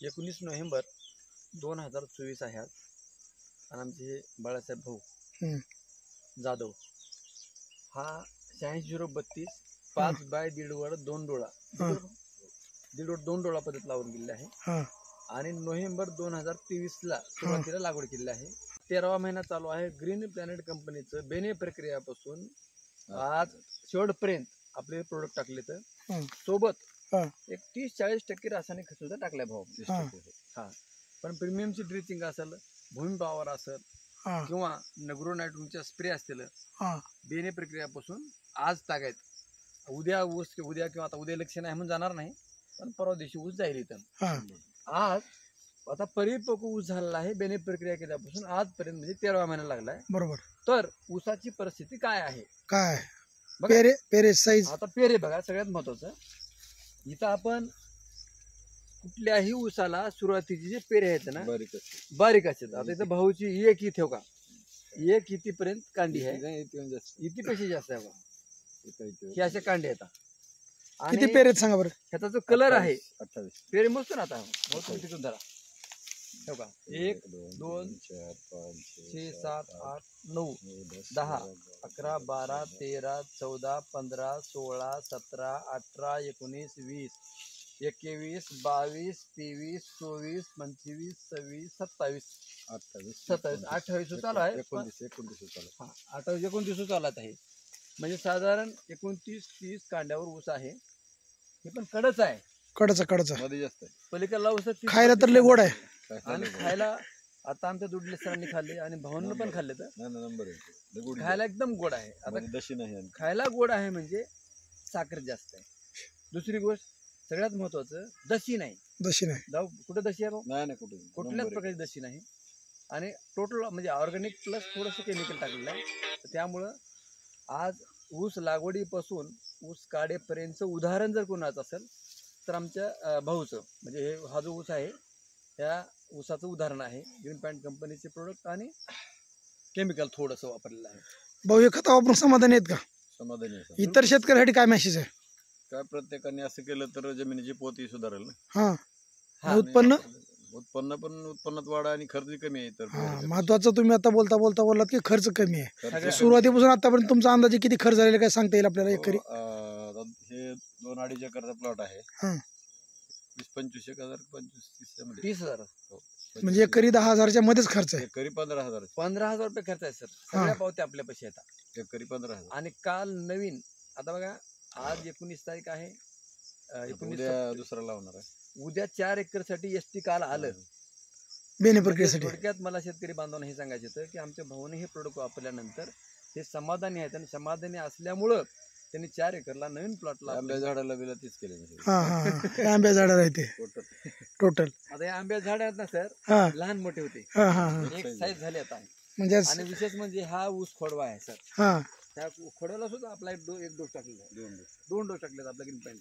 19 November 2024 आहे आज. आणि आमचे बाळासाहेब भाऊ जाधव हा 86-032 5 बाय 1.5 वर 2 डोळा 1.5 डोळा पद्धत लावून गेलेला आहे. आणि नोव्हेंबर 2023 ला सुरुवातीला लागवड केलेली आहे. 13वा महिना चालू आहे. ग्रीन प्लॅनेट कंपनीचं बेने प्रक्रियापासून आज शेवटपर्यंत आपले प्रोडक्ट टाकले तर सोबत एक 30-40% रासायनिक खत सुद्धा टाकलाय भाऊ. हा पण प्रीमियमची ड्रिचिंग असेल, भूमी पॉवर असेल किंवा नग्रो नायट्रोजनच्या स्प्रे असतील, बेने प्रक्रियापासून आज तागायत. उद्या ऊस उद्या किंवा आता उद्या इलेक्शन आहे म्हणून जाणार नाही, पण परवा दिवशी ऊस जाईल इथं. आज आता परिपक्व ऊस झालेला आहे. बेने प्रक्रिया केल्यापासून आजपर्यंत म्हणजे 13वा महिना लागलाय. बरोबर. तर ऊसाची परिस्थिती काय आहे? काय पेरे साईज आता पेरे बघा, सगळ्यात महत्वाचं इथं आपण कुठल्याही ऊसाला सुरुवातीचे जे पेरे आहेत ना बारीक असतात. आता इथं भाऊची एक इथे का एक इथेपर्यंत कांडी आहे, इथेपेक्षा जास्त आहे बघा. ही अशा कांडी आहेत. किती पेरे आहेत सांगा बरं. ह्याचा जो कलर आहे 28 पेरे मोजतो ना आता भाऊ तिथून धरा. हो का 1 2 4 5 6 7 8 9 10 11 12 13 14 15 16 17 18 19 20 21 22 23 24 25 26 27 28 चालू आहे. 29 चालू आहे. म्हणजे साधारण 29-30 कांड्यावर ऊस आहे. हे पण कडच आहे. कडचा मध्ये जास्त आहे. पलीकडला ऊस खायला तर लय गोड आहे. आणि खायला आता आमच्या दुधले सरांनी खाल्ले आणि भावांना पण खाल्ले. तर खायला एकदम गोड आहे. आता दशी नाही, खायला गोड आहे म्हणजे साखर जास्त आहे. दुसरी गोष्ट सगळ्यात महत्वाचं दशी नाही. कुठे दशी आहे? नाही कुठल्याच प्रकारची दशी नाही. आणि टोटल म्हणजे ऑर्गॅनिक प्लस थोडंसं केमिकल टाकलेलं आहे. त्यामुळं आज ऊस लागवडीपासून ऊस काढेपर्यंतचं उदाहरण जर कोणाचं असेल तर आमच्या भाऊचं म्हणजे हा जो ऊस आहे त्या ऊसाचं उदाहरण आहे. ग्रीन पॅन्ट कंपनीचे प्रोडक्ट आणि केमिकल थोडंसं वापरलेलं आहे. भाऊ हे खत वापरून समाधानी आहेत का? समाधानी आहे. इतर शेतकऱ्यांसाठी काय मेसेज आहे? काय प्रत्येकाने असं केलं तर जमिनीची पोतही सुधारेल ना. उत्पन्नात वाढ आणि खर्च कमी आहे. तर महत्वाचं तुम्ही आता बोललात की खर्च कमी आहे. सुरुवातीपासून आतापर्यंत तुमचा अंदाजे किती खर्च झालेला काय सांगता येईल आपल्याला? एकरी हे 2-2.5 एकरचा प्लॉट आहे. 20-25 हजार 25-30 म्हणजे एकरी 10,000च्या मध्येच खर्च आहे. एकरी 15,000 रुपये खर्च आहे सर. सगळ्या पावते आपल्या पैसे येतात. एकरी 15,000. आणि काल नवीन आता बघा आज 19 तारीख आहे. 19 दुसरा लावणार आहे. उद्या 4 एकर साठी एसटी काल आलं बेने प्रक्रियेसाठी. थोडक्यात मला शेतकरी बांधवांना हे सांगायचं होतं की आमच्या भाऊने हे प्रोडक्ट वापरल्यानंतर हे समाधानी आहेत. आणि समाधानी असल्यामुळं त्यांनी 4 एकरला नवीन प्लॉटला आंब्या झाडाला बिला तीच केले. आंब्या झाडाला आहे ते टोटल. आता हे आंब्या झाड आहेत ना सर, लहान मोठे होते, एक साईज झाले आता. म्हणजे आणि विशेष म्हणजे हा ऊस खोडवा आहे सर. त्या खोडव्याला सुद्धा आपला एक डोस टाकलेला आहे. 2 डोस टाकले आपल्या ग्रीन पॅन्ट.